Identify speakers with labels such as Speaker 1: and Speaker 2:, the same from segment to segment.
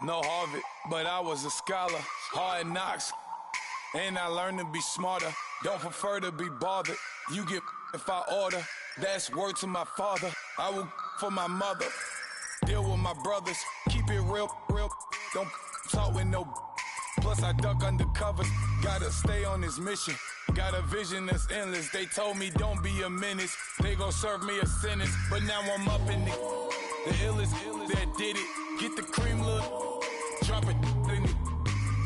Speaker 1: No Harvard, but I was a scholar. Hard knocks, and I learned to be smarter. Don't prefer to be bothered. You get if I order. That's word to my father. I will for my mother. Deal with my brothers. Keep it real. Don't talk with no. Plus I duck under covers. Gotta stay on this mission. Got a vision that's endless. They told me don't be a menace. They gon' serve me a sentence. But now I'm up in the illest that did it. Get the cream look. Drop it in it.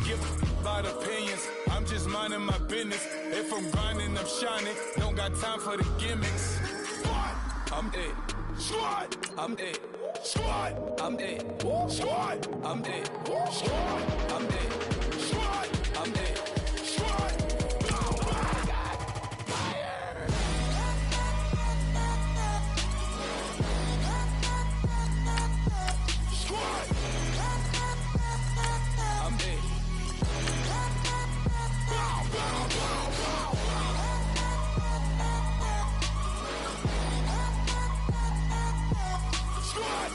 Speaker 1: Give about opinions. I'm just minding my business. If I'm grinding, I'm shining. Don't got time for the gimmicks. Squad, I'm it. Squad, I'm it. Squad, I'm it. Squad, I'm it. Squad, I'm it. Squad, I'm it. Squad. Oh my God. Fire. Squad. I'm it. Bow, bow, bow, bow, bow. Squad.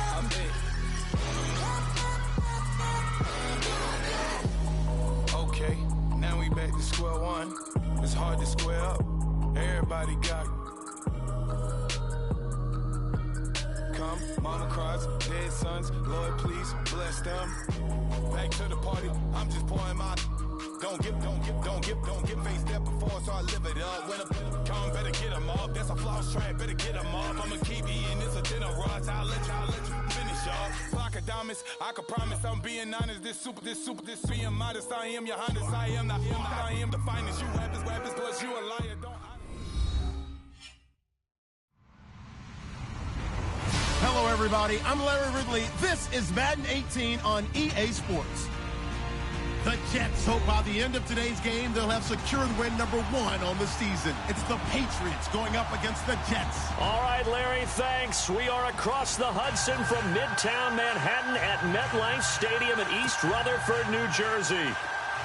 Speaker 1: I'm it. Okay, now we back to square one. It's hard to square up. Everybody got come, mama cries, dead sons. Lord, please bless them. Back to the party. I'm just pouring my. Don't get face step before, so I live it up. When I come, better get them up. That's a floss track, better get them up. I'ma keep eating this a dinner rush. I'll let you finish up. Flock of diamonds, I can promise I'm being honest. This being modest. I am your highness. I am not him. I am the finest. You rappers, plus you a liar. Don't.
Speaker 2: Hello, everybody. I'm Larry Ridley. This is Madden 18 on EA Sports. The Jets hope by the end of today's game they'll have secured win number 1 on the season. It's the Patriots going up against the Jets.
Speaker 3: All right, Larry, thanks. We are across the Hudson from Midtown Manhattan at MetLife Stadium in East Rutherford, New Jersey.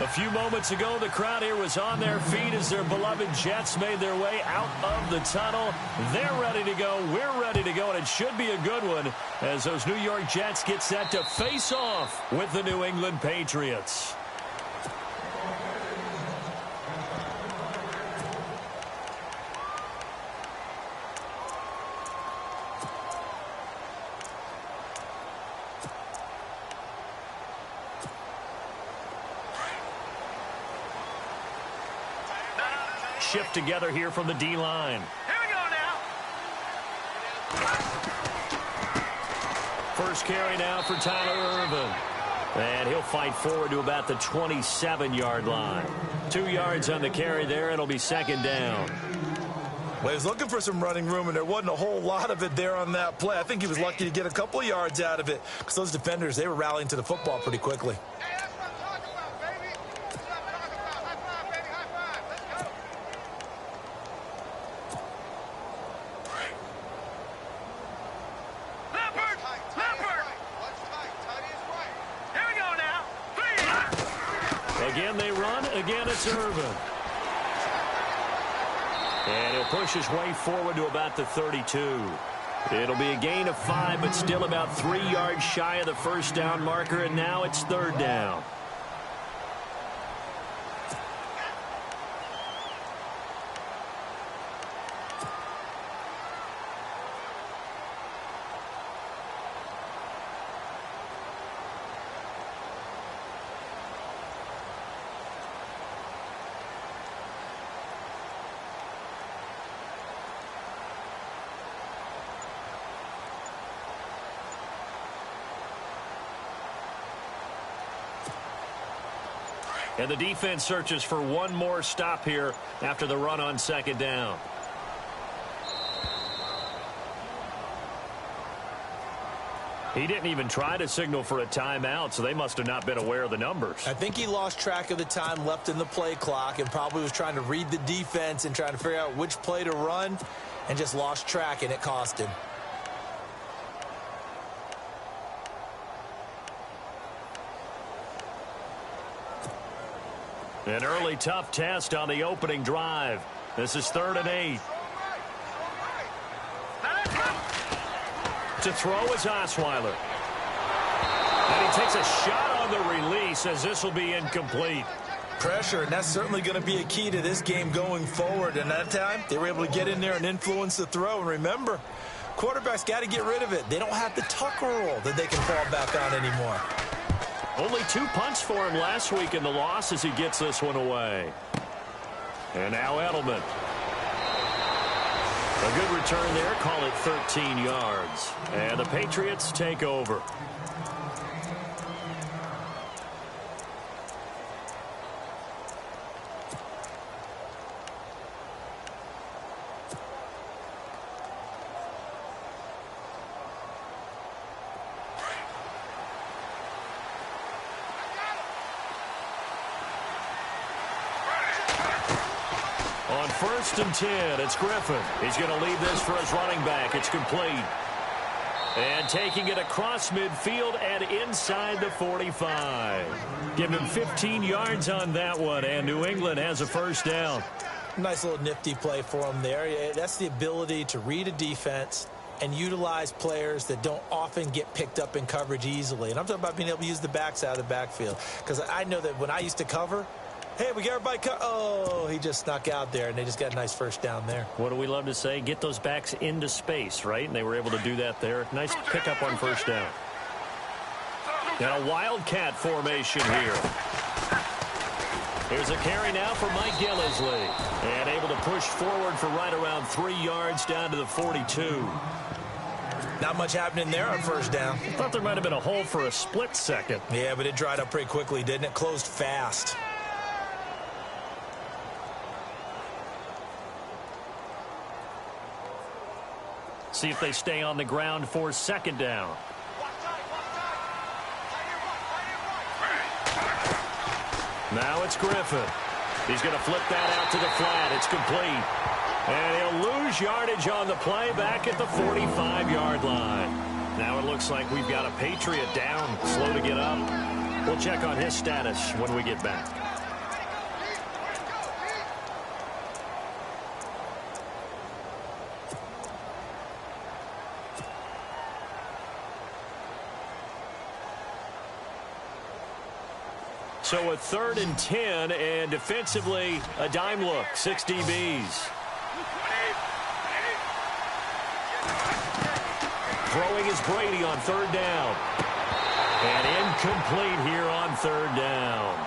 Speaker 3: A few moments ago, the crowd here was on their feet as their beloved Jets made their way out of the tunnel. They're ready to go. We're ready to go, and it should be a good one as those New York Jets get set to face off with the New England Patriots. Shift together here from the D-line.
Speaker 4: Here we go now.
Speaker 3: First carry now for Tyler Irvin. And he'll fight forward to about the 27-yard line. 2 yards on the carry there. It'll be second down.
Speaker 5: Well, he was looking for some running room, and there wasn't a whole lot of it there on that play. I think he was lucky to get a couple of yards out of it because those defenders, they were rallying to the football pretty quickly.
Speaker 3: Again, they run. Again, it's Irvin. And he'll push his way forward to about the 32. It'll be a gain of 5, but still about 3 yards shy of the first down marker, and now it's third down. And the defense searches for one more stop here after the run on second down. He didn't even try to signal for a timeout, so they must have not been aware of the numbers.
Speaker 5: I think he lost track of the time left in the play clock and probably was trying to read the defense and trying to figure out which play to run and just lost track, and it cost him.
Speaker 3: An early tough test on the opening drive. This is 3rd and 8. To throw is Osweiler. And he takes a shot on the release as this will be incomplete.
Speaker 5: Pressure, and that's certainly going to be a key to this game going forward. And that time, they were able to get in there and influence the throw. And remember, quarterbacks got to get rid of it. They don't have the tuck roll that they can fall back on anymore.
Speaker 3: Only 2 punts for him last week in the loss as he gets this one away. And now Edelman. A good return there, call it 13 yards. And the Patriots take over. On 1st and 10, it's Griffin. He's going to lead this for his running back. It's complete. And taking it across midfield and inside the 45. Give him 15 yards on that one, and New England has a first down.
Speaker 5: Nice little nifty play for him there. That's the ability to read a defense and utilize players that don't often get picked up in coverage easily. And I'm talking about being able to use the backs out of the backfield. Because I know that when I used to cover, hey, we got everybody cut. Oh, he just snuck out there, and they just got a nice first down there.
Speaker 3: What do we love to say? Get those backs into space, right? And they were able to do that there. Nice pickup on first down. And a wildcat formation here. Here's a carry now for Mike Gillisley. And able to push forward for right around 3 yards down to the 42.
Speaker 5: Not much happening there on first down.
Speaker 3: I thought there might have been a hole for a split second.
Speaker 5: Yeah, but it dried up pretty quickly, didn't it? Closed fast.
Speaker 3: See if they stay on the ground for 2nd down. Now it's Griffin. He's going to flip that out to the flat. It's complete. And he'll lose yardage on the play back at the 45-yard line. Now it looks like we've got a Patriot down, slow to get up. We'll check on his status when we get back. So a 3rd and 10, and defensively, a dime look, 6 DBs. Throwing is Brady on 3rd down. And incomplete here on 3rd down.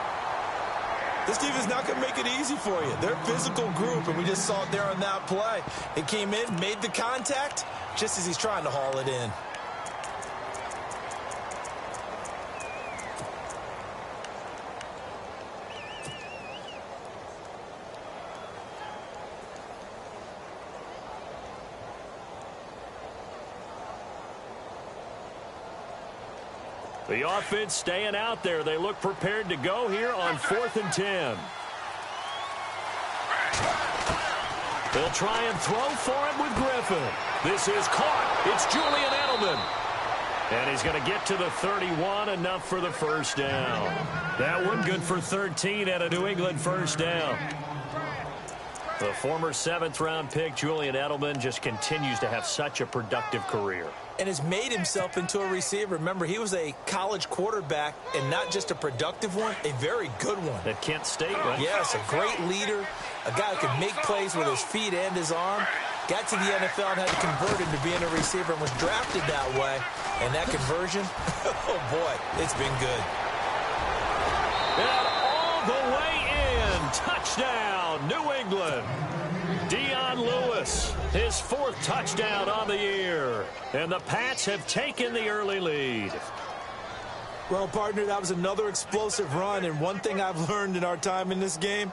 Speaker 5: This team is not going to make it easy for you. They're a physical group, and we just saw it there on that play. It came in, made the contact, just as he's trying to haul it in.
Speaker 3: The offense staying out there. They look prepared to go here on 4th and 10. They'll try and throw for it with Griffin. This is caught. It's Julian Edelman. And he's going to get to the 31, enough for the first down. That one good for 13 and a New England first down. The former 7th-round pick, Julian Edelman, just continues to have such a productive career.
Speaker 5: And has made himself into a receiver. Remember, he was a college quarterback, and not just a productive one, a very good one.
Speaker 3: At Kent State, right?
Speaker 5: Yes, a great leader, a guy who could make plays with his feet and his arm. Got to the NFL and had to convert into being a receiver and was drafted that way. And that conversion, oh boy, it's been good.
Speaker 3: And all the way in, touchdown, New England. Dion Lewis, his 4th touchdown on the year. And the Pats have taken the early lead.
Speaker 5: Well, partner, that was another explosive run. And one thing I've learned in our time in this game,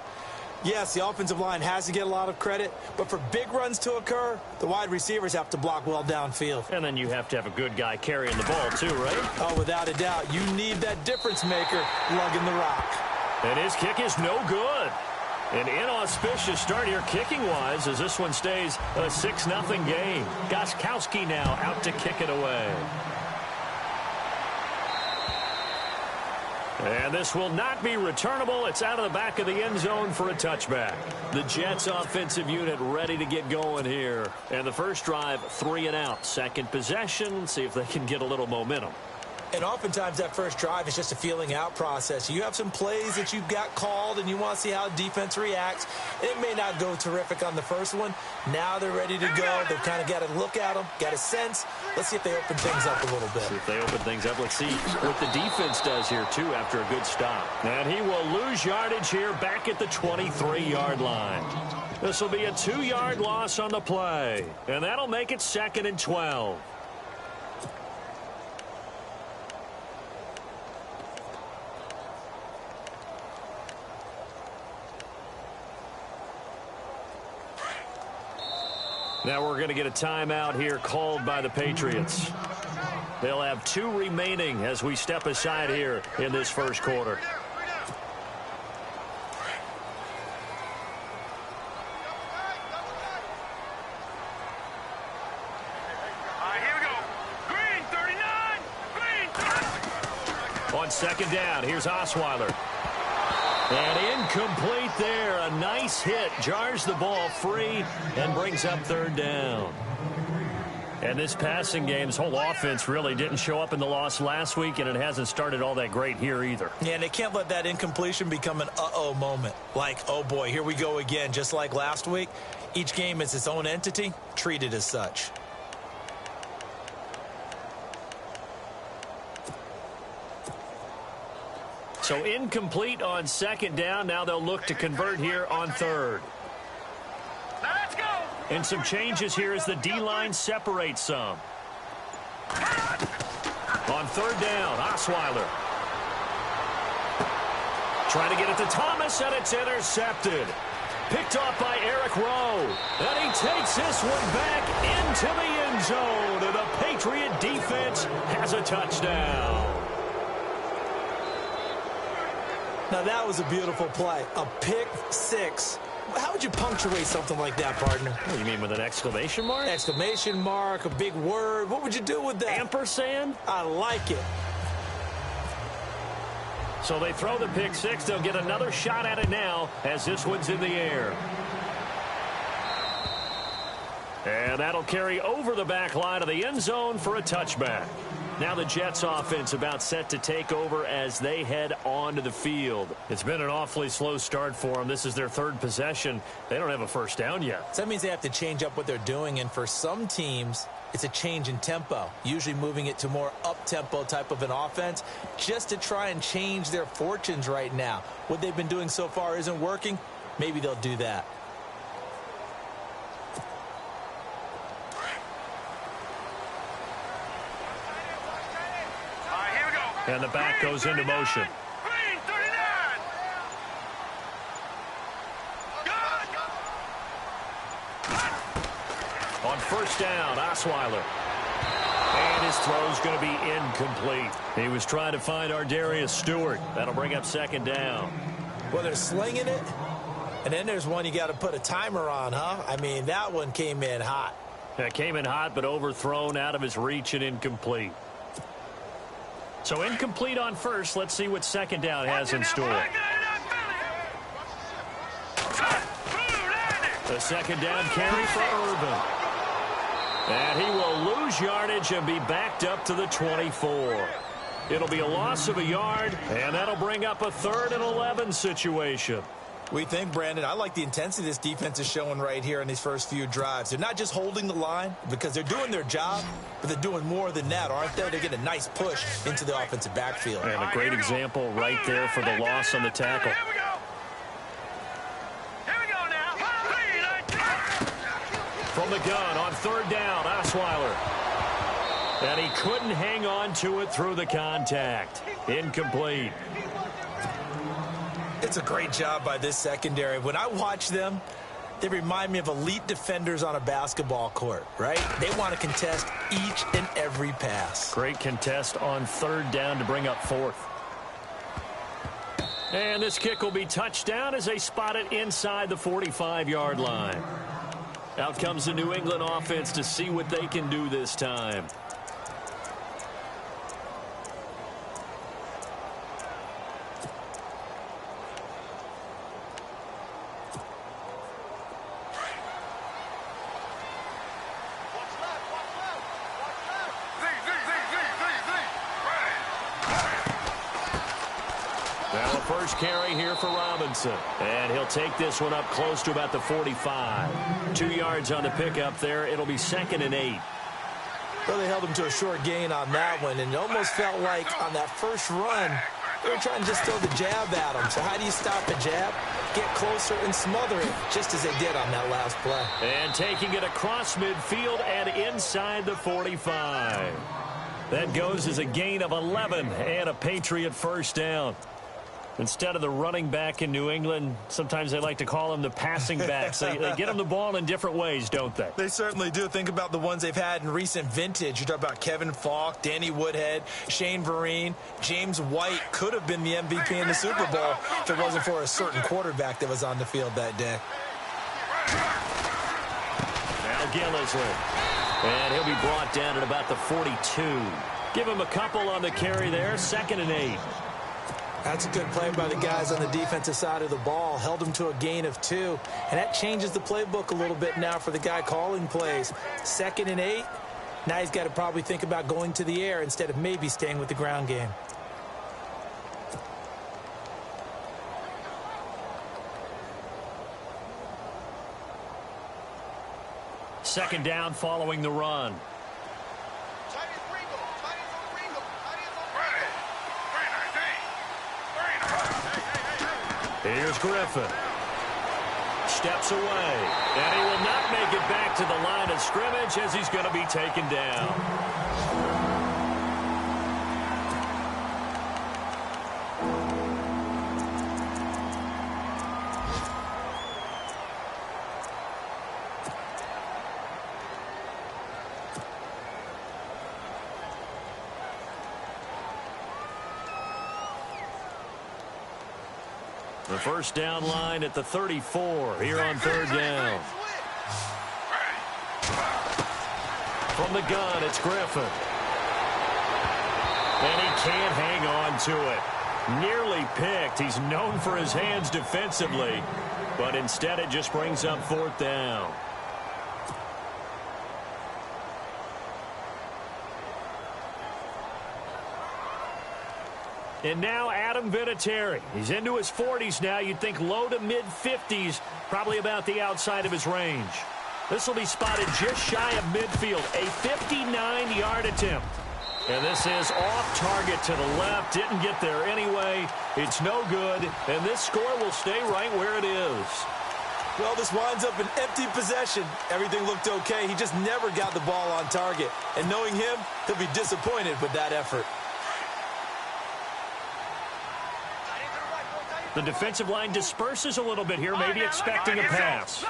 Speaker 5: yes, the offensive line has to get a lot of credit, but for big runs to occur, the wide receivers have to block well downfield.
Speaker 3: And then you have to have a good guy carrying the ball too, right?
Speaker 5: Oh, without a doubt. You need that difference maker lugging the rock.
Speaker 3: And his kick is no good. An inauspicious start here kicking-wise as this one stays a 6-0 game. Gostkowski now out to kick it away. And this will not be returnable. It's out of the back of the end zone for a touchback. The Jets offensive unit ready to get going here. And the first drive, 3 and out. Second possession, see if they can get a little momentum.
Speaker 5: And oftentimes that first drive is just a feeling out process. You have some plays that you've got called and you want to see how defense reacts. It may not go terrific on the first one. Now they're ready to go. They've kind of got to look at them, got a sense. Let's see if they open things up a little bit.
Speaker 3: See if they open things up. Let's see what the defense does here, too, after a good stop. And he will lose yardage here back at the 23-yard line. This will be a 2-yard loss on the play. And that'll make it 2nd and 12. Now we're going to get a timeout here called by the Patriots. They'll have 2 remaining as we step aside here in this first quarter.
Speaker 4: Here we go. Green, 39. Green.
Speaker 3: On 2nd down, here's Osweiler. And incomplete there. A nice hit. Jars the ball free and brings up 3rd down. And this passing game's whole offense really didn't show up in the loss last week, and it hasn't started all that great here either.
Speaker 5: Yeah, and they can't let that incompletion become an uh-oh moment. Like, oh boy, here we go again, just like last week. Each game is its own entity, treated as such.
Speaker 3: So incomplete on 2nd down. Now they'll look to convert here on 3rd.
Speaker 4: Now let's go.
Speaker 3: And some changes here as the D-line separates some. On 3rd down, Osweiler. Trying to get it to Thomas, and it's intercepted. Picked off by Eric Rowe. And he takes this one back into the end zone. And the Patriot defense has a touchdown.
Speaker 5: Now, that was a beautiful play. A pick six. How would you punctuate something like that, partner?
Speaker 3: What do you mean, with an exclamation mark?
Speaker 5: Exclamation mark, a big word. What would you do with that?
Speaker 3: Ampersand?
Speaker 5: I like it.
Speaker 3: So they throw the pick six. They'll get another shot at it now as this one's in the air. And that'll carry over the back line of the end zone for a touchback. Now the Jets offense about set to take over as they head onto the field. It's been an awfully slow start for them. This is their 3rd possession. They don't have a first down yet.
Speaker 5: So that means they have to change up what they're doing, and for some teams, it's a change in tempo, usually moving it to more up-tempo type of an offense just to try and change their fortunes right now. What they've been doing so far isn't working. Maybe they'll do that.
Speaker 3: And the back goes into motion.
Speaker 4: Green, 39.
Speaker 3: On 1st down, Osweiler. And his throw's going to be incomplete. He was trying to find Ardarius Stewart. That'll bring up 2nd down.
Speaker 5: Well, they're slinging it, and then there's one you got to put a timer on, huh? I mean, that one came in hot.
Speaker 3: It came in hot, but overthrown, out of his reach, and incomplete. So incomplete on 1st. Let's see what 2nd down has in store. The 2nd down carry for Urban. And he will lose yardage and be backed up to the 24. It'll be a loss of a yard, and that'll bring up a 3rd and 11 situation.
Speaker 5: We think, Brandon, I like the intensity this defense is showing right here in these first few drives. They're not just holding the line because they're doing their job, but they're doing more than that, aren't they? They're getting a nice push into the offensive backfield.
Speaker 3: And a great example right there for the loss on the tackle.
Speaker 4: Here we go. Here we go now.
Speaker 3: From the gun on 3rd down, Osweiler. And he couldn't hang on to it through the contact. Incomplete.
Speaker 5: It's a great job by this secondary. When I watch them, they remind me of elite defenders on a basketball court, right? They want to contest each and every pass.
Speaker 3: Great contest on 3rd down to bring up 4th. And this kick will be touchdown as they spot it inside the 45-yard line. Out comes the New England offense to see what they can do this time. first carry here for Robinson. And he'll take this one up close to about the 45. 2 yards on the pickup there. It'll be 2nd and 8.
Speaker 5: Well, they held him to a short gain on that one, and it almost felt like on that first run, they were trying to just throw the jab at him. So how do you stop a jab? Get closer and smother it, just as they did on that last play.
Speaker 3: And taking it across midfield and inside the 45. That goes as a gain of 11 and a Patriot first down. Instead of the running back in New England, sometimes they like to call them the passing backs. They get them the ball in different ways, don't they?
Speaker 5: They certainly do. Think about the ones they've had in recent vintage. You talk about Kevin Falk, Danny Woodhead, Shane Vereen. James White could have been the MVP in the Super Bowl if it wasn't for a certain quarterback that was on the field that day.
Speaker 3: Now Gillislee. And he'll be brought down at about the 42. Give him a couple on the carry there. 2nd and 8.
Speaker 5: That's a good play by the guys on the defensive side of the ball. Held them to a gain of 2. And that changes the playbook a little bit now for the guy calling plays. 2nd and 8. Now he's got to probably think about going to the air instead of maybe staying with the ground game.
Speaker 3: Second down following the run. Here's Griffin. Steps away. And he will not make it back to the line of scrimmage as he's going to be taken down. The first down line at the 34 here on 3rd down. From the gun, it's Griffin. And he can't hang on to it. Nearly picked. He's known for his hands defensively, but instead it just brings up 4th down. And now Adam Vinatieri. He's into his 40s now. You'd think low to mid-50s, probably about the outside of his range. This will be spotted just shy of midfield. A 59-yard attempt. And this is off target to the left. Didn't get there anyway. It's no good. And this score will stay right where it is.
Speaker 5: Well, this winds up an empty possession. Everything looked okay. He just never got the ball on target. And knowing him, he'll be disappointed with that effort.
Speaker 3: The defensive line disperses a little bit here, maybe expecting a pass.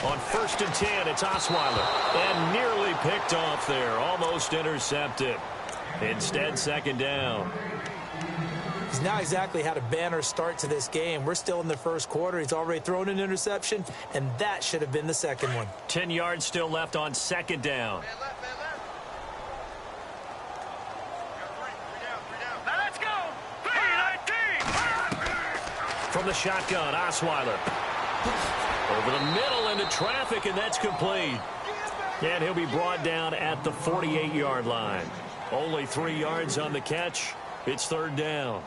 Speaker 3: On 1st and 10, it's Osweiler. And nearly picked off there, almost intercepted. Instead, 2nd down.
Speaker 5: He's now exactly had a banner start to this game. We're still in the first quarter. He's already thrown an interception, and that should have been the second one.
Speaker 3: 10 yards still left on 2nd down. From the shotgun, Osweiler. Over the middle into traffic, and that's complete. And he'll be brought down at the 48-yard line. Only 3 yards on the catch. It's 3rd down.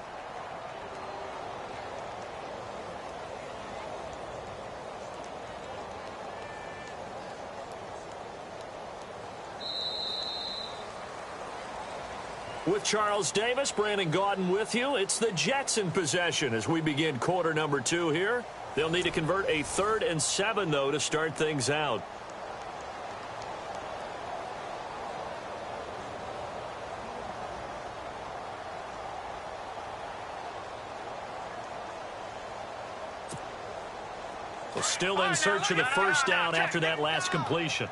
Speaker 3: With Charles Davis, Brandon Gaudin with you. It's the Jets in possession as we begin quarter number 2 here. They'll need to convert a 3rd and 7, though, to start things out. Well, still in search of the first down after that last completion.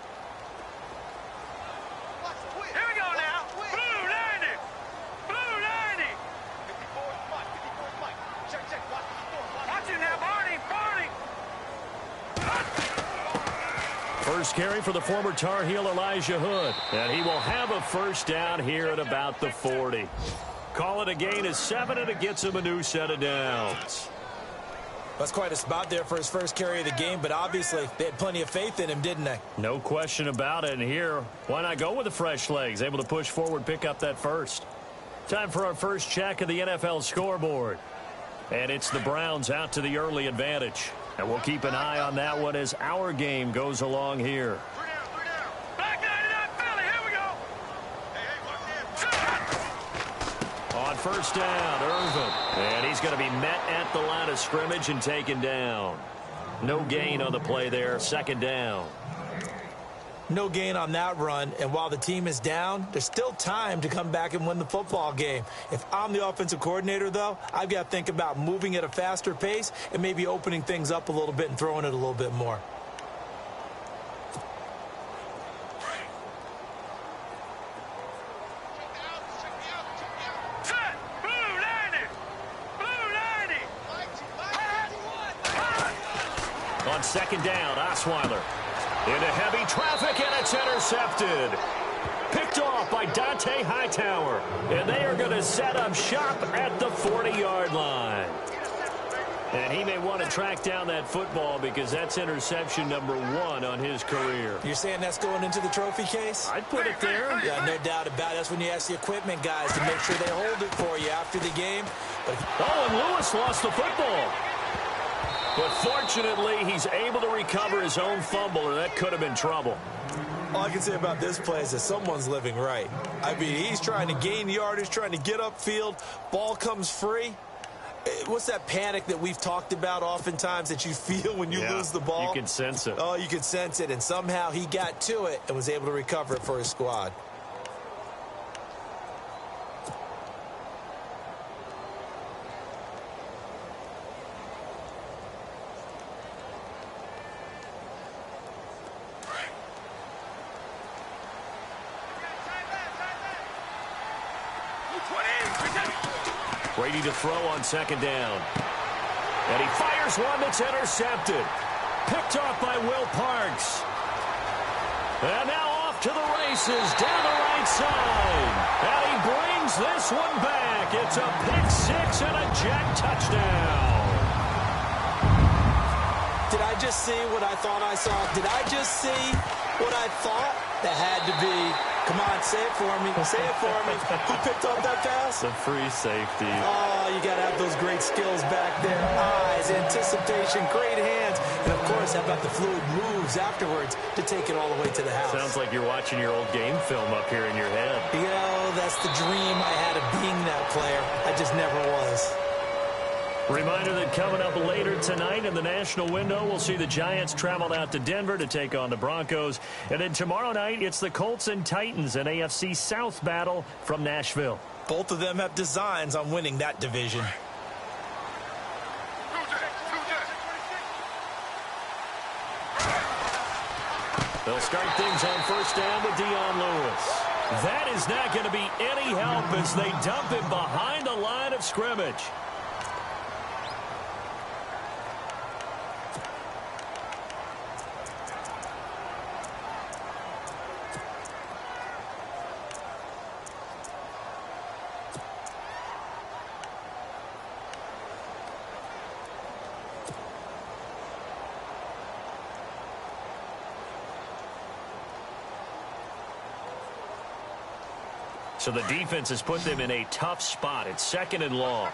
Speaker 3: First carry for the former Tar Heel Elijah Hood. And he will have a first down here at about the 40. Call it a gain of 7, and it gets him a new set of downs.
Speaker 5: That's quite a spot there for his first carry of the game, but obviously they had plenty of faith in him, didn't they?
Speaker 3: No question about it. And here, why not go with the fresh legs? Able to push forward, pick up that first. Time for our first check of the NFL scoreboard. And it's the Browns out to the early advantage. And we'll keep an eye on that one as our game goes along here. On first down, Irvin. And he's going to be met at the line of scrimmage and taken down. No gain on the play there. Second down.
Speaker 5: No gain on that run, and while the team is down, there's still time to come back and win the football game. If I'm the offensive coordinator, though, I've got to think about moving at a faster pace and maybe opening things up a little bit and throwing it a little bit more.
Speaker 3: On second down, Osweiler. Into heavy traffic, and it's intercepted. Picked off by Dante Hightower. And they are going to set up shop at the 40-yard line. And he may want to track down that football because that's interception number 1 on his career.
Speaker 5: You're saying that's going into the trophy case?
Speaker 3: I'd put it there.
Speaker 5: Yeah, no doubt about it. That's when you ask the equipment guys to make sure they hold it for you after the game.
Speaker 3: But and Lewis lost the football. But fortunately, he's able to recover his own fumble, or that could have been trouble.
Speaker 5: All I can say about this play is that someone's living right. I mean, he's trying to gain yardage, trying to get upfield. Ball comes free. What's that panic that we've talked about oftentimes that you feel when you lose the ball?
Speaker 3: You can sense it.
Speaker 5: Oh, you can sense it. And somehow he got to it and was able to recover it for his squad.
Speaker 3: Brady to throw on second down. And he fires one that's intercepted. Picked off by Will Parks. And now off to the races down the right side. And he brings this one back. It's a pick six and a Jack touchdown.
Speaker 5: Did I just see what I thought I saw? Did I just see what I thought? That had to be. Come on, say it for me. Say it for me. Who picked up that pass?
Speaker 3: The free safety.
Speaker 5: Oh, you got to have those great skills back there. Eyes, anticipation, great hands. And, of course, how about the fluid moves afterwards to take it all the way to the house?
Speaker 3: Sounds like you're watching your old game film up here in your head.
Speaker 5: You know, that's the dream I had of being that player. I just never was.
Speaker 3: Reminder that coming up later tonight in the national window, we'll see the Giants travel out to Denver to take on the Broncos. And then tomorrow night, it's the Colts and Titans, an AFC South battle from Nashville.
Speaker 5: Both of them have designs on winning that division.
Speaker 3: They'll start things on first down with Dion Lewis. That is not going to be any help as they dump him behind the line of scrimmage. So the defense has put them in a tough spot. It's second and long.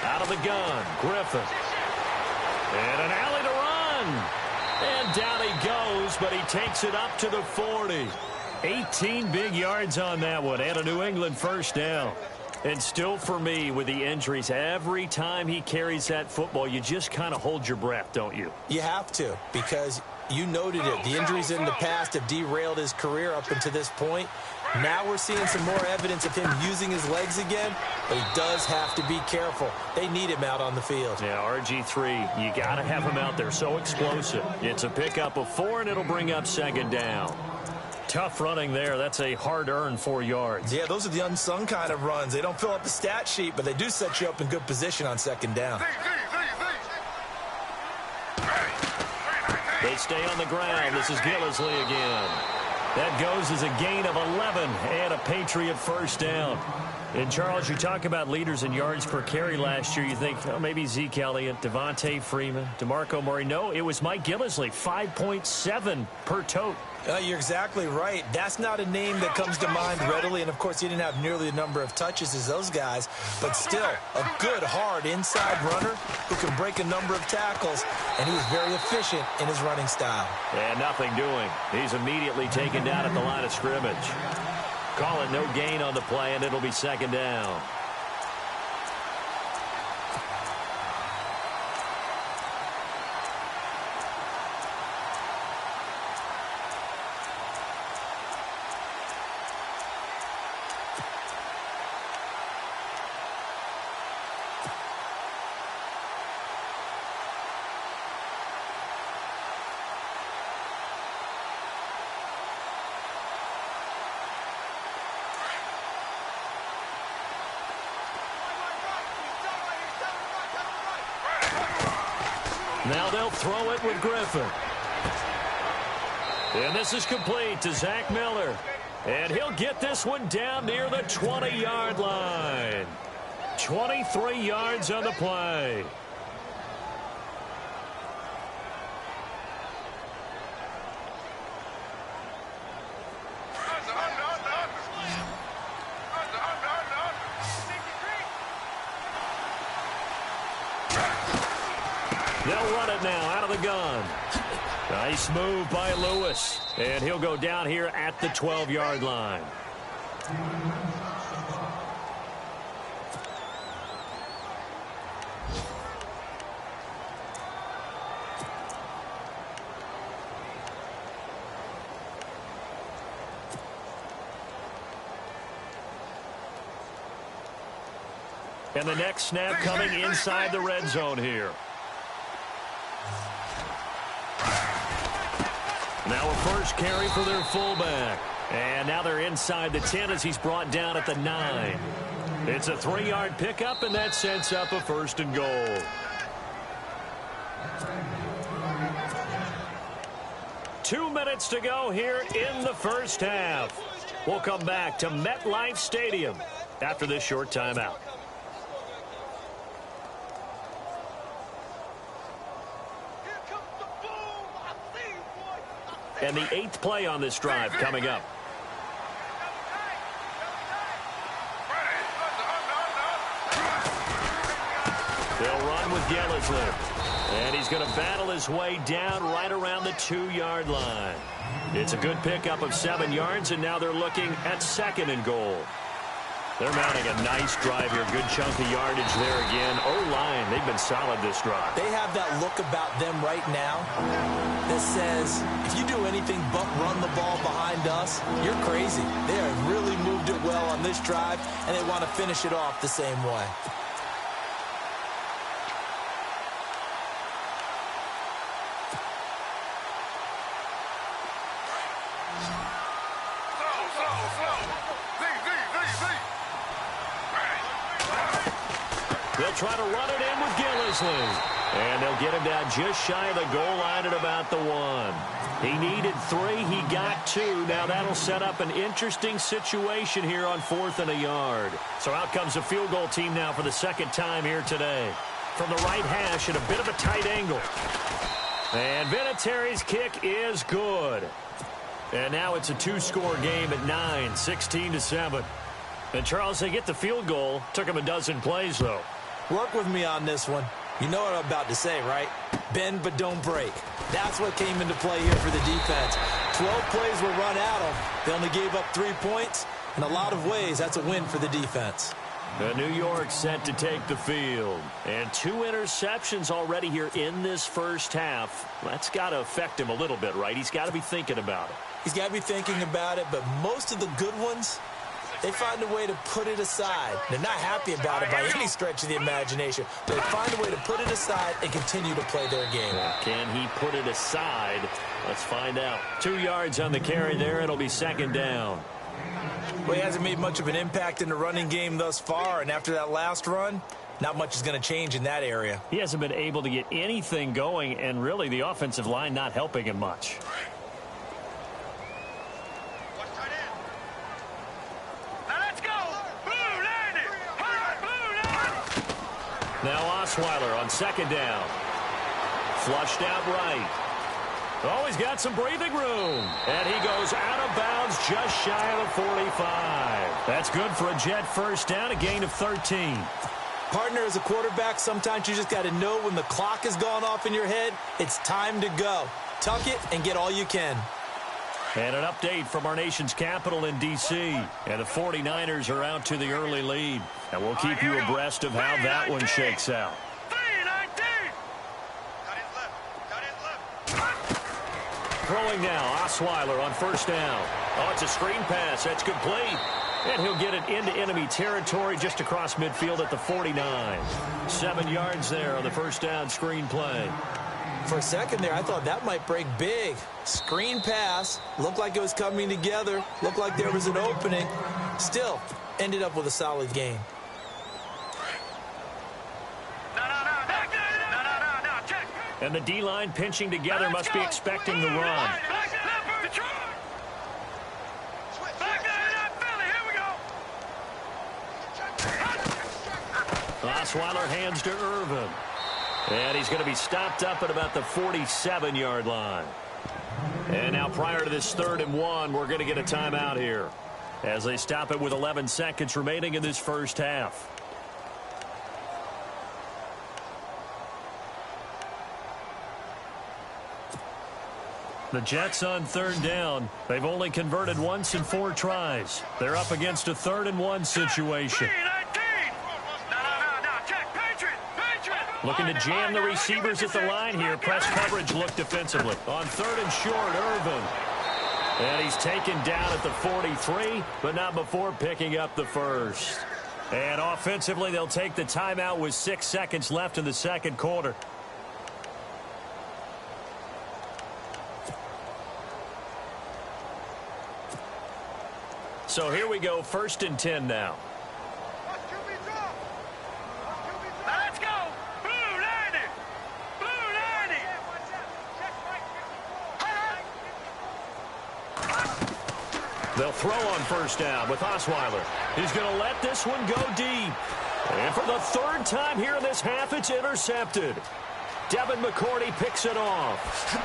Speaker 3: Out of the gun, Griffin. And an alley to run. And down he goes, but he takes it up to the 40. 18 big yards on that one, and a New England first down. And still for me, with the injuries, every time he carries that football, you just kind of hold your breath, don't you?
Speaker 5: You have to, because you noted it. The injuries in the past have derailed his career up until this point. Now we're seeing some more evidence of him using his legs again, but he does have to be careful. They need him out on the field.
Speaker 3: Yeah, RG3, you got to have him out there, so explosive. It's a pickup of 4, and it'll bring up second down. Tough running there. That's a hard-earned 4 yards.
Speaker 5: Yeah, those are the unsung kind of runs. They don't fill up the stat sheet, but they do set you up in good position on second down.
Speaker 3: They stay on the ground. This is Gillisley again. That goes as a gain of 11 and a Patriot first down. And, Charles, you talk about leaders in yards per carry last year. You think, oh, maybe Zeke Elliott, Devontae Freeman, DeMarco Murray. No, it was Mike Gillislee, 5.7 per tote.
Speaker 5: You're exactly right. That's not a name that comes to mind readily. And, of course, he didn't have nearly the number of touches as those guys. But still, a good, hard inside runner who can break a number of tackles. And he was very efficient in his running style.
Speaker 3: And nothing doing. He's immediately taken down at the line of scrimmage. Call it no gain on the play, and it'll be second down. Now they'll throw it with Griffin. And this is complete to Zach Miller. And he'll get this one down near the 20-yard line. 23 yards on the play. They'll run it now out of the gun. Nice move by Lewis. And he'll go down here at the 12-yard line. And the next snap coming inside the red zone here. Now a first carry for their fullback. And now they're inside the 10 as he's brought down at the 9. It's a 3-yard pickup, and that sets up a first and goal. Two minutes to go here in the first half. We'll come back to MetLife Stadium after this short timeout. And the 8th play on this drive coming up. They'll run with Gillislee. And he's going to battle his way down right around the 2-yard line. It's a good pickup of 7 yards, and now they're looking at second and goal. They're mounting a nice drive here. Good chunk of yardage there again. O-line, they've been solid this drive.
Speaker 5: They have that look about them right now that says, if you do anything but run the ball behind us, you're crazy. They have really moved it well on this drive, and they want to finish it off the same way.
Speaker 3: They'll try to run it in with Gillislee. And they'll get him down just shy of the goal line at about the 1. He needed 3. He got 2. Now that'll set up an interesting situation here on 4th and a yard. So out comes the field goal team now for the second time here today. From the right hash at a bit of a tight angle. And Vinatieri's kick is good. And now it's a 2-score game at 9, 16-7. And Charles, they get the field goal. Took him a dozen plays, though.
Speaker 5: Work with me on this one. You know what I'm about to say, right? Bend but don't break. That's what came into play here for the defense. 12 plays were run at them. They only gave up 3 points. In a lot of ways, that's a win for the defense.
Speaker 3: The New York set to take the field. And 2 interceptions already here in this first half. That's got to affect him a little bit, right? He's got to be thinking about it.
Speaker 5: He's got to be thinking about it, but most of the good ones, they find a way to put it aside. They're not happy about it by any stretch of the imagination. But they find a way to put it aside and continue to play their game.
Speaker 3: Can he put it aside? Let's find out. 2 yards on the carry there. It'll be second down.
Speaker 5: Well, he hasn't made much of an impact in the running game thus far. And after that last run, not much is going to change in that area.
Speaker 3: He hasn't been able to get anything going. And really, the offensive line not helping him much. Now Osweiler on second down. Flushed out right. Oh, he's got some breathing room. And he goes out of bounds just shy of the 45. That's good for a Jet first down, a gain of 13.
Speaker 5: Partner, as a quarterback, sometimes you just got to know when the clock has gone off in your head, it's time to go. Tuck it and get all you can.
Speaker 3: And an update from our nation's capital in D.C. And the 49ers are out to the early lead. And we'll keep you abreast of how that one shakes out. Throwing now, Osweiler on first down. Oh, it's a screen pass. That's complete. And he'll get it into enemy territory just across midfield at the 49. 7 yards there on the first down screen play.
Speaker 5: For a second there, I thought that might break big. Screen pass. Looked like it was coming together. Looked like there was an opening. Still, ended up with a solid gain.
Speaker 3: And the D-line pinching together must be expecting the run. Osweiler hands to Irvin. And he's going to be stopped up at about the 47-yard line. And now prior to this 3rd and 1, we're going to get a timeout here as they stop it with 11 seconds remaining in this first half. The Jets on 3rd down. They've only converted once in 4 tries. They're up against a 3rd and 1 situation. Looking to jam the receivers at the line here. Press coverage look defensively. On 3rd and short, Irvin. And he's taken down at the 43, but not before picking up the first. And offensively, they'll take the timeout with 6 seconds left in the second quarter. So here we go, 1st and 10 now.
Speaker 4: Let's go! Blue 90! Blue 90!
Speaker 3: They'll throw on first down with Osweiler. He's going to let this one go deep. And for the 3rd time here in this half, it's intercepted. Devin McCourty picks it off.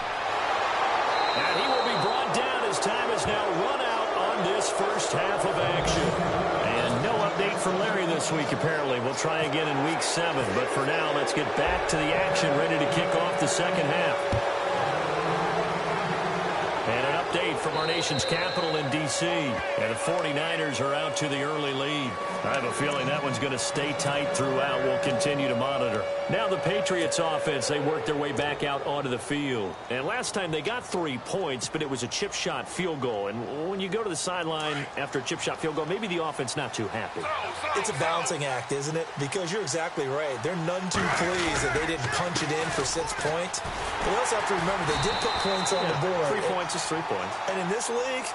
Speaker 3: And he will be brought down as time is now run out on this first half of action. And no update from Larry this week, apparently. We'll try again in week 7. But for now, let's get back to the action, ready to kick off the second half. And an update from our nation's capital in D.C. And the 49ers are out to the early lead. I have a feeling that one's going to stay tight throughout. We'll continue to monitor. Now the Patriots offense, they worked their way back out onto the field. And last time they got 3 points, but it was a chip shot field goal. And when you go to the sideline after a chip shot field goal, maybe the offense not too happy.
Speaker 5: It's a balancing act, isn't it? Because you're exactly right. They're none too pleased that they didn't punch it in for 6 points. But we also have to remember they did put points on the board.
Speaker 3: 3 points is 3 points.
Speaker 5: And in this league,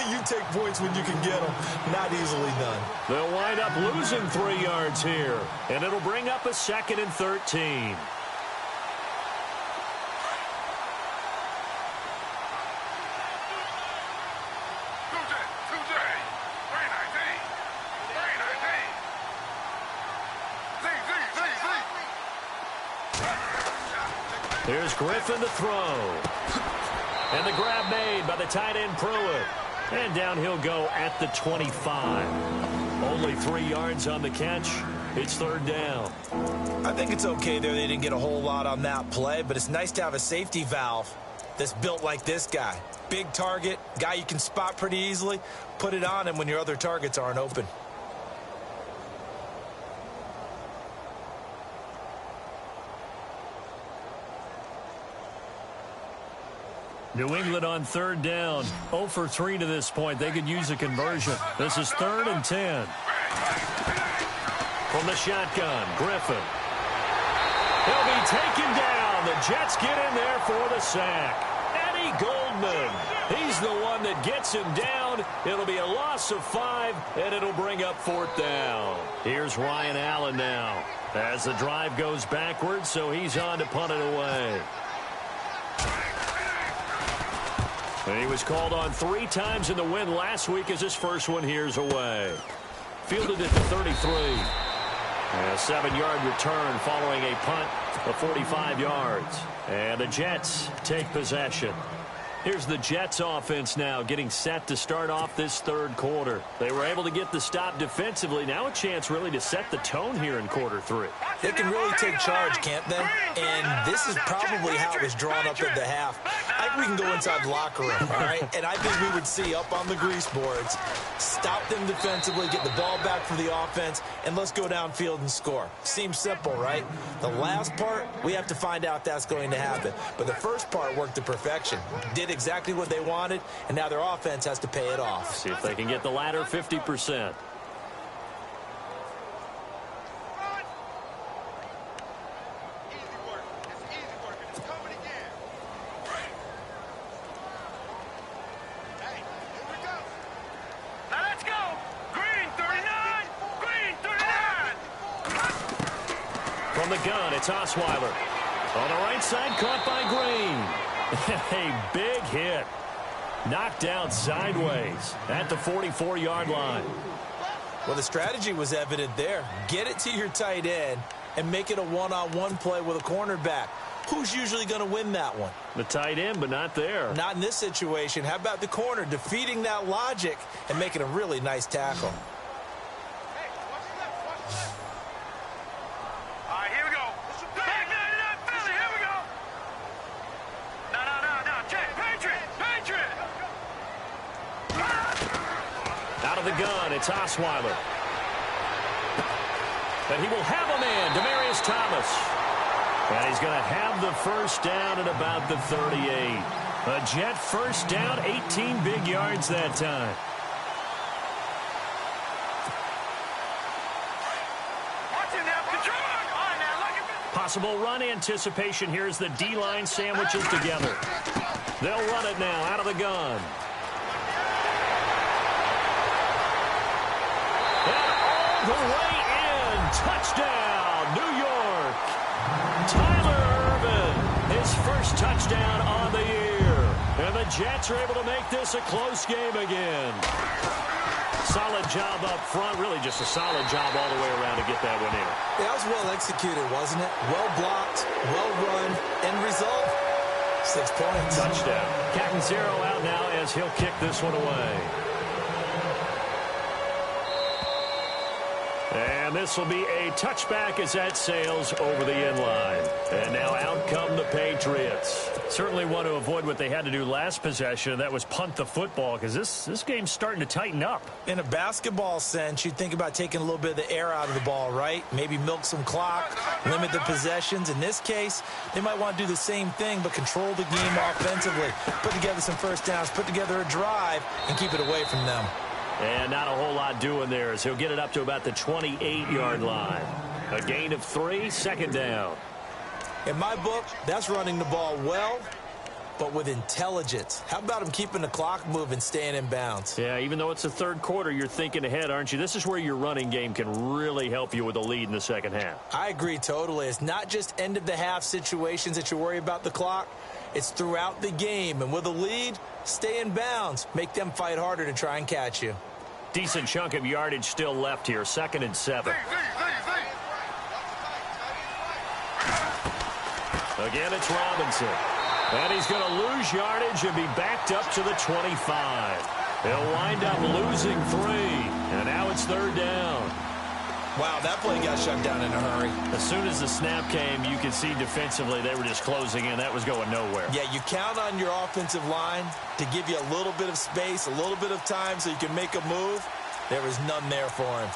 Speaker 5: you take points when you can get them. Not easily done.
Speaker 3: They'll wind up losing 3 yards here. And it'll bring up a 2nd and 13. Here's Griffin to throw. And the grab made by the tight end Pruitt. And down he'll go at the 25. Only 3 yards on the catch. It's 3rd down.
Speaker 5: I think it's okay there. They didn't get a whole lot on that play, but it's nice to have a safety valve that's built like this guy. Big target, guy you can spot pretty easily. Put it on him when your other targets aren't open.
Speaker 3: New England on 3rd down. 0 for 3 to this point. They could use a conversion. This is 3rd and 10. From the shotgun, Griffin. He'll be taken down. The Jets get in there for the sack. Eddie Goldman. He's the one that gets him down. It'll be a loss of 5, and it'll bring up 4th down. Here's Ryan Allen now as the drive goes backwards, so he's on to punt it away. And he was called on 3 times in the win last week as his first one here's away. Fielded at the 33. A 7-yard return following a punt of 45 yards. And the Jets take possession. Here's the Jets offense now getting set to start off this third quarter. They were able to get the stop defensively. Now a chance really to set the tone here in quarter 3.
Speaker 5: They can really take charge, can't they? And this is probably how it was drawn up at the half. I think we can go inside the locker room, all right? And I think we would see up on the grease boards, stop them defensively, get the ball back for the offense, and let's go downfield and score. Seems simple, right? The last part, we have to find out if that's going to happen. But the first part worked to perfection. Did exactly what they wanted, and now their offense has to pay it off.
Speaker 3: See if they can get the latter 50%. From the gun, it's Osweiler. On the right side, caught by Green. A big hit. Knocked down sideways at the 44-yard line.
Speaker 5: Well, the strategy was evident there. Get it to your tight end and make it a one-on-one play with a cornerback. Who's usually going to win that one?
Speaker 3: The tight end, but not there.
Speaker 5: Not in this situation. How about the corner defeating that logic and making a really nice tackle?
Speaker 3: Out of the gun, it's Osweiler. And he will have a man, Demaryius Thomas. And he's going to have the first down at about the 38. A Jet first down, 18 big yards that time. Possible run anticipation here as the D-line sandwiches together. They'll run it now out of the gun. The way in. Touchdown, New York. Tyler Ervin, his first touchdown on the year. And the Jets are able to make this a close game again. Solid job up front. Really just a solid job all the way around to get that one in.
Speaker 5: That was well executed, wasn't it? Well blocked, well run, end result, 6 points.
Speaker 3: Touchdown. Catanzaro out now as he'll kick this one away. And this will be a touchback as that sails over the end line. And now out come the Patriots. Certainly want to avoid what they had to do last possession. That was punt the football, because this game's starting to tighten up.
Speaker 5: In a basketball sense, you'd think about taking a little bit of the air out of the ball, right? Maybe milk some clock, limit the possessions. In this case, they might want to do the same thing, but control the game offensively. Put together some first downs, put together a drive, and keep it away from them.
Speaker 3: And not a whole lot doing there as he'll get it up to about the 28-yard line. A gain of 3, second down.
Speaker 5: In my book, that's running the ball well, but with intelligence. How about him keeping the clock moving, staying in bounds?
Speaker 3: Yeah, even though it's the third quarter, you're thinking ahead, aren't you? This is where your running game can really help you with a lead in the second half.
Speaker 5: I agree totally. It's not just end-of-the-half situations that you worry about the clock. It's throughout the game. And with a lead, stay in bounds. Make them fight harder to try and catch you.
Speaker 3: Decent chunk of yardage still left here. 2nd and 7. Again, it's Robinson. And he's going to lose yardage and be backed up to the 25. He'll wind up losing 3. And now it's 3rd down.
Speaker 5: Wow, that play got shut down in a hurry.
Speaker 3: As soon as the snap came, you could see defensively they were just closing in. That was going nowhere.
Speaker 5: Yeah, you count on your offensive line to give you a little bit of space, a little bit of time so you can make a move. There was none there for him.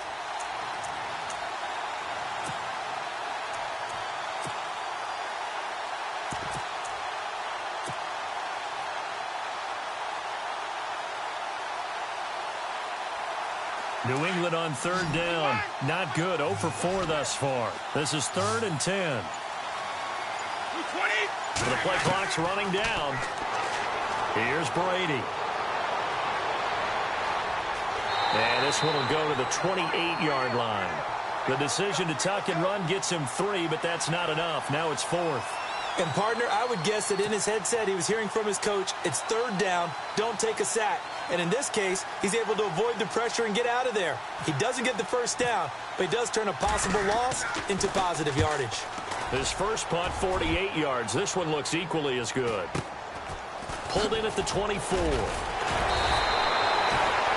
Speaker 3: New England on 3rd down. Not good. 0 for 4 thus far. This is 3rd and 10. So the play clock's running down. Here's Brady. And this one will go to the 28-yard line. The decision to tuck and run gets him 3, but that's not enough. Now it's 4th.
Speaker 5: And, partner, I would guess that in his headset he was hearing from his coach, it's third down, don't take a sack. And in this case, he's able to avoid the pressure and get out of there. He doesn't get the first down, but he does turn a possible loss into positive yardage.
Speaker 3: His first punt, 48 yards. This one looks equally as good. Pulled in at the 24.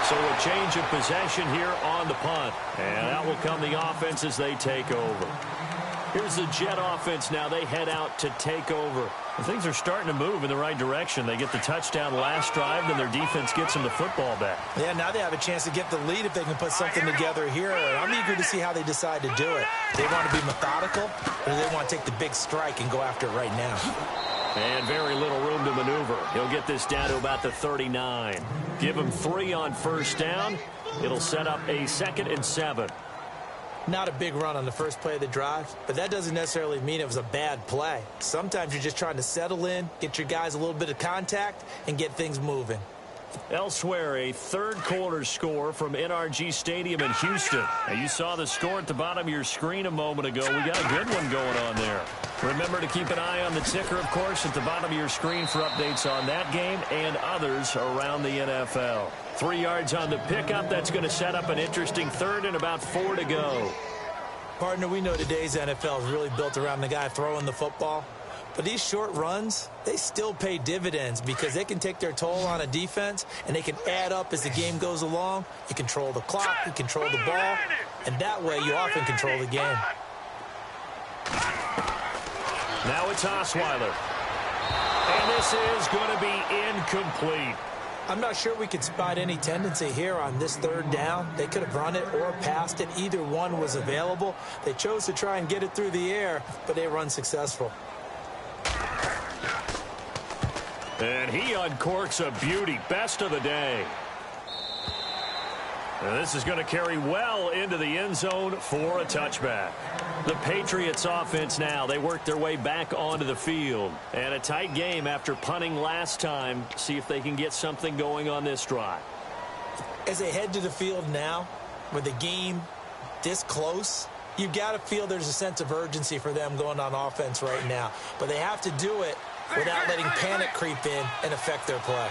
Speaker 3: So a change of possession here on the punt. And out will come the offense as they take over. Here's the Jet offense now. They head out to take over. And things are starting to move in the right direction. They get the touchdown last drive, then their defense gets them the football back.
Speaker 5: Yeah, now they have a chance to get the lead if they can put something together here. I'm eager to see how they decide to do it. They want to be methodical, or they want to take the big strike and go after it right now.
Speaker 3: And very little room to maneuver. He'll get this down to about the 39. Give him 3 on first down. It'll set up a 2nd and 7.
Speaker 5: Not a big run on the first play of the drive, but that doesn't necessarily mean it was a bad play. Sometimes you're just trying to settle in, get your guys a little bit of contact, and get things moving.
Speaker 3: Elsewhere, a third-quarter score from NRG Stadium in Houston. Now, you saw the score at the bottom of your screen a moment ago. We got a good one going on there. Remember to keep an eye on the ticker, of course, at the bottom of your screen for updates on that game and others around the NFL. 3 yards on the pickup. That's going to set up an interesting third and about 4 to go.
Speaker 5: Partner, we know today's NFL is really built around the guy throwing the football. But these short runs, they still pay dividends because they can take their toll on a defense, and they can add up as the game goes along. You control the clock, you control the ball, and that way you often control the game.
Speaker 3: Now it's Osweiler. And this is going to be incomplete.
Speaker 5: I'm not sure we could spot any tendency here on this third down. They could have run it or passed it. Either one was available. They chose to try and get it through the air, but they were unsuccessful.
Speaker 3: And he uncorks a beauty. Best of the day. And this is going to carry well into the end zone for a touchback. The Patriots offense now, they work their way back onto the field. And a tight game after punting last time. See if they can get something going on this drive.
Speaker 5: As they head to the field now, with the game this close, you've got to feel there's a sense of urgency for them going on offense right now. But they have to do it without letting panic creep in and affect their play.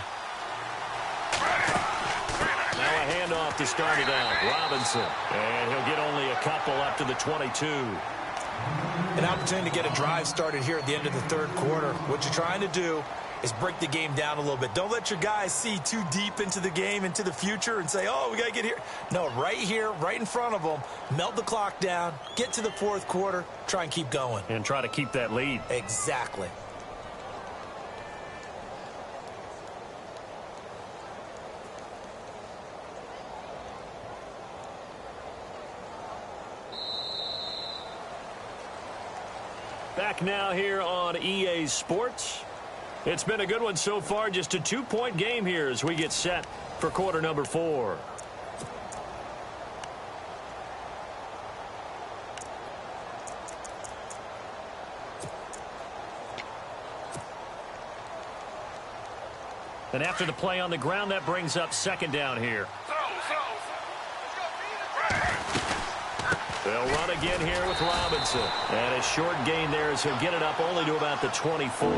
Speaker 3: Now a handoff to start it out. Robinson. And he'll get only a couple up to the 22.
Speaker 5: An opportunity to get a drive started here at the end of the third quarter. What you're trying to do is break the game down a little bit. Don't let your guys see too deep into the game, into the future, and say, oh, we got to get here. No, right here, right in front of them, melt the clock down, get to the fourth quarter, try and keep going.
Speaker 3: And try to keep that lead.
Speaker 5: Exactly.
Speaker 3: Back now here on EA Sports. It's been a good one so far. Just a 2-point game here as we get set for quarter number 4. And after the play on the ground, that brings up second down here. They'll run again here with Robinson. And a short gain there as he'll get it up only to about the 24.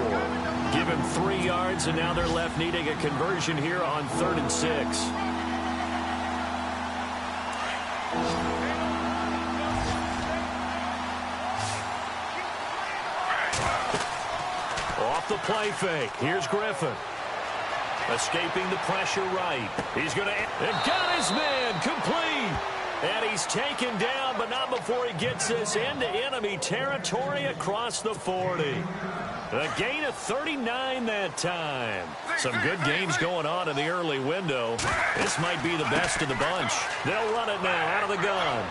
Speaker 3: Give him 3 yards, and now they're left needing a conversion here on 3rd and 6. Off the play fake. Here's Griffin. Escaping the pressure right. He's going to... And got his man complete. And he's taken down, but not before he gets this into enemy territory across the 40. A gain of 39 that time. Some good games going on in the early window. This might be the best of the bunch. They'll run it now out of the gun.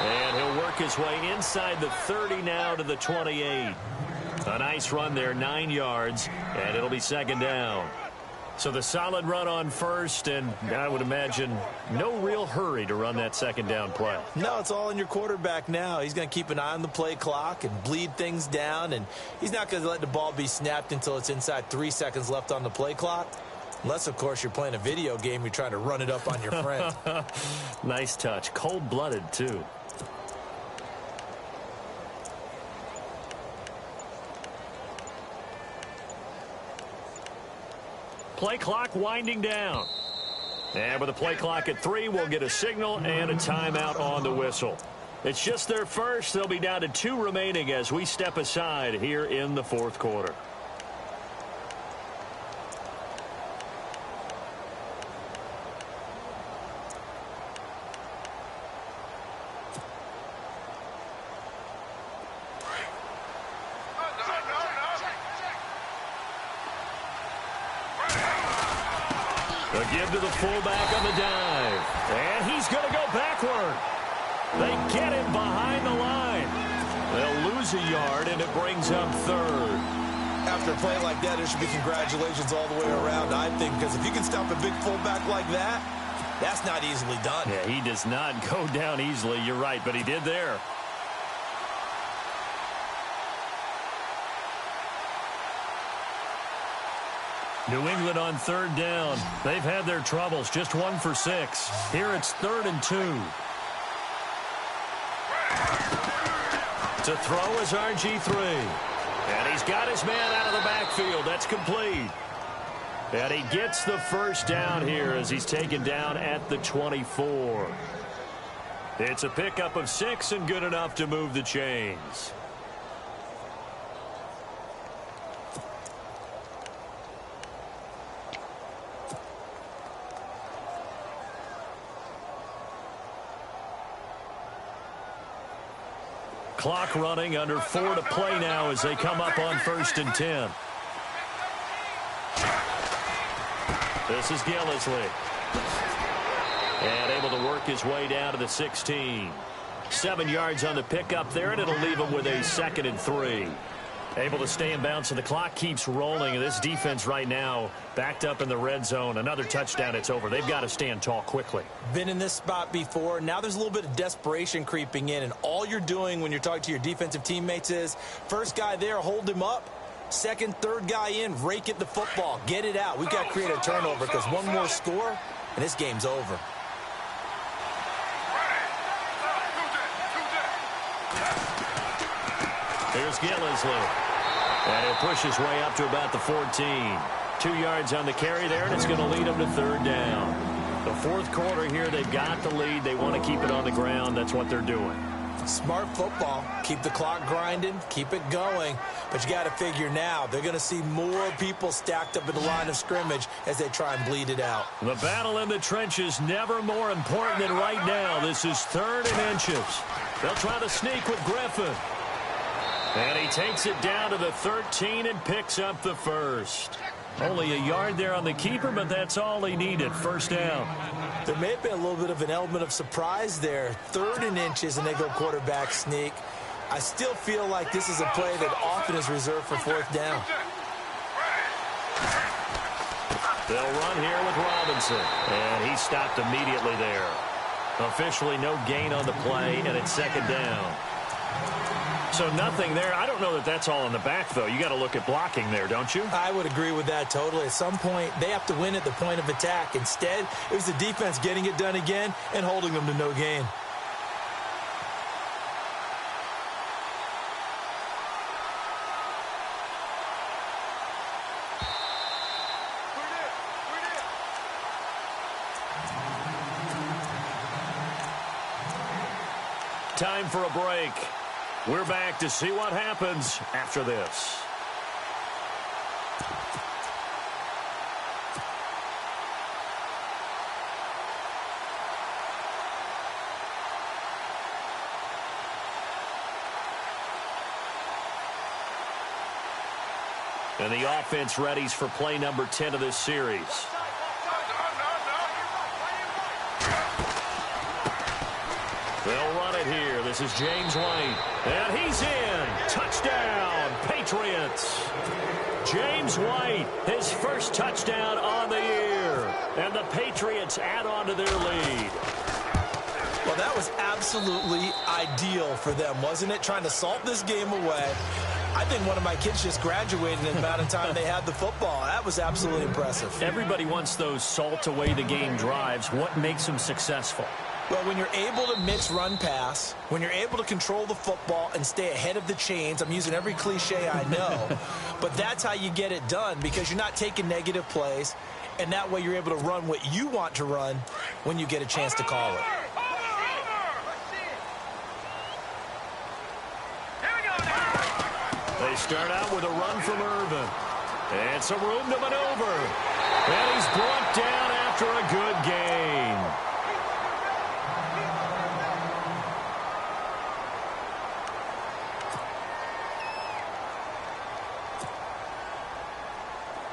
Speaker 3: And he'll work his way inside the 30 now to the 28. A nice run there, 9 yards, and it'll be second down. So the solid run on first, and I would imagine no real hurry to run that second down play.
Speaker 5: No, it's all in your quarterback now. He's going to keep an eye on the play clock and bleed things down, and he's not going to let the ball be snapped until it's inside 3 seconds left on the play clock. Unless, of course, you're playing a video game, you're trying to run it up on your friend.
Speaker 3: Nice touch. Cold-blooded, too. play clock winding down. And with the play clock at 3, we'll get a signal and a timeout on the whistle. It's just their first. They'll be down to 2 remaining as we step aside here in the fourth quarter.
Speaker 4: The
Speaker 3: give to the fullback on the dive. And he's going to go backward. They get him behind the line. They'll lose a yard, and it brings up 3rd.
Speaker 5: After a play like that, there should be congratulations all the way around, I think, because if you can stop a big fullback like that, that's not easily done.
Speaker 3: Yeah, he does not go down easily. You're right, but he did there. New England on 3rd down. They've had their troubles. Just 1 for 6. Here it's 3rd and 2. To throw is RG3. And he's got his man out of the backfield. That's complete. And he gets the first down here as he's taken down at the 24. It's a pickup of 6 and good enough to move the chains. Clock running, under 4 to play now as they come up on 1st and 10. This is Gillisley. And able to work his way down to the 16. 7 yards on the pickup there, and it'll leave him with a 2nd and 3. Able to stay in bounds, and the clock keeps rolling. And this defense right now backed up in the red zone. Another touchdown, it's over. They've got to stand tall quickly.
Speaker 5: Been in this spot before. Now there's a little bit of desperation creeping in. And all you're doing when you're talking to your defensive teammates is, first guy there, hold him up. Second, third guy in, rake at the football. Get it out. We've got to create a turnover because one more score, and this game's over.
Speaker 3: Here's Gillisley. And he'll push his way up to about the 14. 2 yards on the carry there, and it's going to lead him to 3rd down. The fourth quarter here, they've got the lead. They want to keep it on the ground. That's what they're doing.
Speaker 5: Smart football. Keep the clock grinding. Keep it going. But you got to figure now, they're going to see more people stacked up at the line of scrimmage as they try and bleed it out.
Speaker 3: The battle in the trenches never more important than right now. This is 3rd and inches. They'll try to sneak with Griffin. And he takes it down to the 13 and picks up the first. Only a yard there on the keeper, but that's all he needed. First down.
Speaker 5: There may have been a little bit of an element of surprise there. 3rd and inches, and they go quarterback sneak. I still feel like this is a play that often is reserved for 4th down.
Speaker 3: They'll run here with Robinson. And he stopped immediately there. Officially no gain on the play, and it's 2nd down. So nothing there. I don't know that that's all in the back, though. You got to look at blocking there, don't you?
Speaker 5: I would agree with that totally. At some point, they have to win at the point of attack. Instead, it was the defense getting it done again and holding them to no gain.
Speaker 3: Time for a break. We're back to see what happens after this. And the offense readies for play number 10 of this series. They'll run it here. This is James White. And he's in. Touchdown, Patriots. James White, his first touchdown on the year. And the Patriots add on to their lead.
Speaker 5: Well, that was absolutely ideal for them, wasn't it? Trying to salt this game away. I think one of my kids just graduated in the amount of time they had the football. That was absolutely impressive.
Speaker 3: Everybody wants those salt away the game drives. What makes them successful?
Speaker 5: Well, when you're able to mix run pass, when you're able to control the football and stay ahead of the chains, I'm using every cliche I know, but that's how you get it done because you're not taking negative plays, and that way you're able to run what you want to run when you get a chance to call it.
Speaker 3: They start out with a run from Irvin. And some room to maneuver. And he's brought down after a good gain.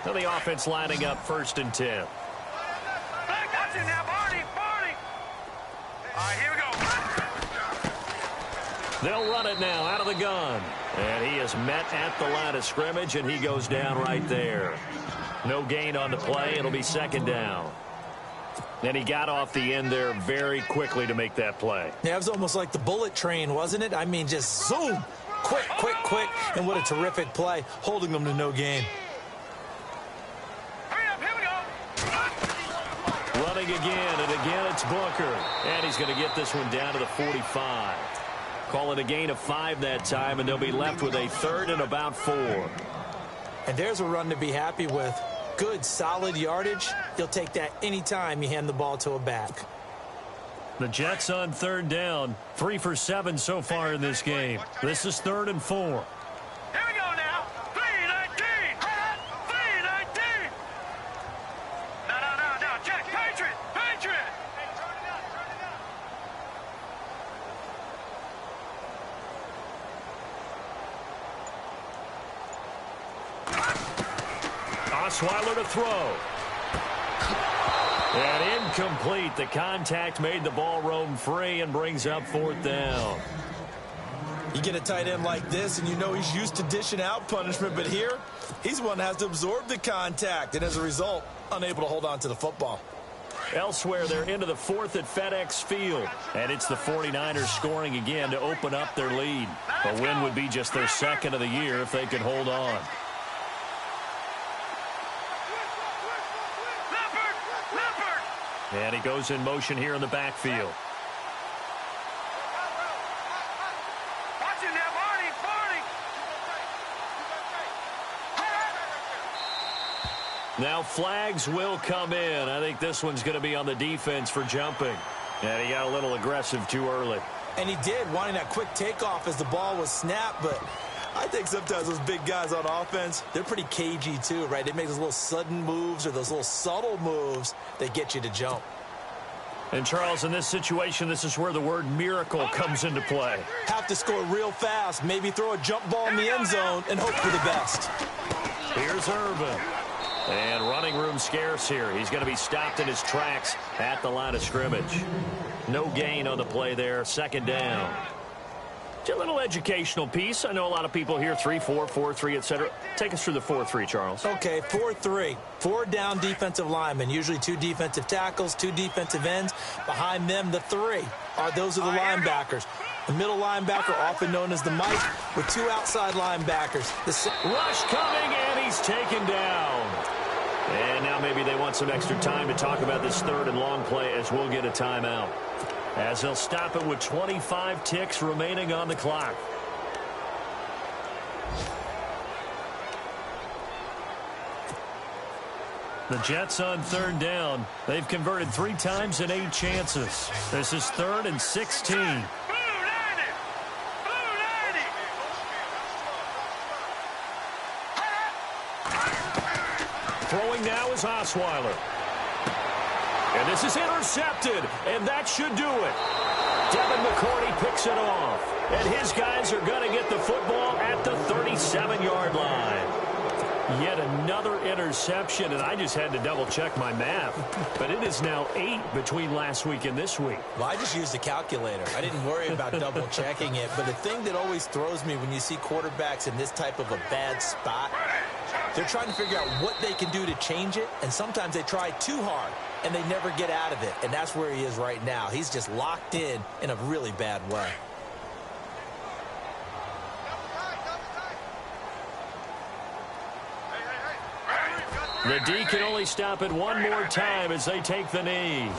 Speaker 3: So the offense lining up 1st and 10.
Speaker 4: Watch it now, Barney. All right, here we go.
Speaker 3: They'll run it now out of the gun. And he is met at the line of scrimmage, and he goes down right there. No gain on the play. It'll be 2nd down. And he got off the end there very quickly to make that play.
Speaker 5: Yeah, it was almost like the bullet train, wasn't it? I mean, just zoom. Quick. And what a terrific play, holding them to no gain.
Speaker 4: Hurry up, here we go.
Speaker 3: Running again, and again it's Booker. And he's going to get this one down to the 45. Call it a gain of 5 that time, and they'll be left with a 3rd and about 4.
Speaker 5: And there's a run to be happy with. Good, solid yardage. You'll take that anytime you hand the ball to a back.
Speaker 3: The Jets on 3rd down. 3 for 7 so far in this game. This is 3rd and 4.
Speaker 4: Here we go now. 3-19. 3-19. No. Jack, Patriot.
Speaker 3: Osweiler to throw. And incomplete. The contact made the ball roam free and brings up 4th down.
Speaker 5: You get a tight end like this, and you know he's used to dishing out punishment, but here, he's one that has to absorb the contact, and as a result, unable to hold on to the football.
Speaker 3: Elsewhere, they're into the 4th at FedEx Field. And it's the 49ers scoring again to open up their lead. A win would be just their 2nd of the year if they could hold on. And he goes in motion here in the backfield.
Speaker 4: Watch it now, Barney.
Speaker 3: Now flags will come in. I think this one's going to be on the defense for jumping. And he got a little aggressive too early.
Speaker 5: And he did, wanting that quick takeoff as the ball was snapped, but I think sometimes those big guys on offense, they're pretty cagey too, right? They make those little sudden moves or those little subtle moves that get you to jump.
Speaker 3: And Charles, in this situation, this is where the word miracle comes into play.
Speaker 5: Have to score real fast, maybe throw a jump ball in the end zone and hope for the best.
Speaker 3: Here's Irvin. And running room scarce here. He's going to be stopped in his tracks at the line of scrimmage. No gain on the play there. 2nd down. A little educational piece. I know a lot of people hear 3-4, 4-3, etc. Take us through the 4-3, Charles.
Speaker 5: Okay, 4-3. 4 down defensive linemen, usually 2 defensive tackles, 2 defensive ends. Behind them, the 3 those are the linebackers. The middle linebacker, often known as the Mike, with 2 outside linebackers.
Speaker 3: Rush coming, and he's taken down. And now maybe they want some extra time to talk about this 3rd and long play as we'll get a timeout. As they'll stop it with 25 ticks remaining on the clock. The Jets on 3rd down. They've converted 3 times in 8 chances. This is 3rd and 16. Throwing now is Osweiler. And this is intercepted, and that should do it. Devin McCourty picks it off, and his guys are going to get the football at the 37-yard line. Yet another interception, and I just had to double-check my math. But it is now 8 between last week and this week.
Speaker 5: Well, I just used a calculator. I didn't worry about double-checking it. But the thing that always throws me when you see quarterbacks in this type of a bad spot, they're trying to figure out what they can do to change it, and sometimes they try too hard, and they never get out of it. And that's where he is right now. He's just locked in a really bad way.
Speaker 3: The D can only stop it one more time as they take the knee.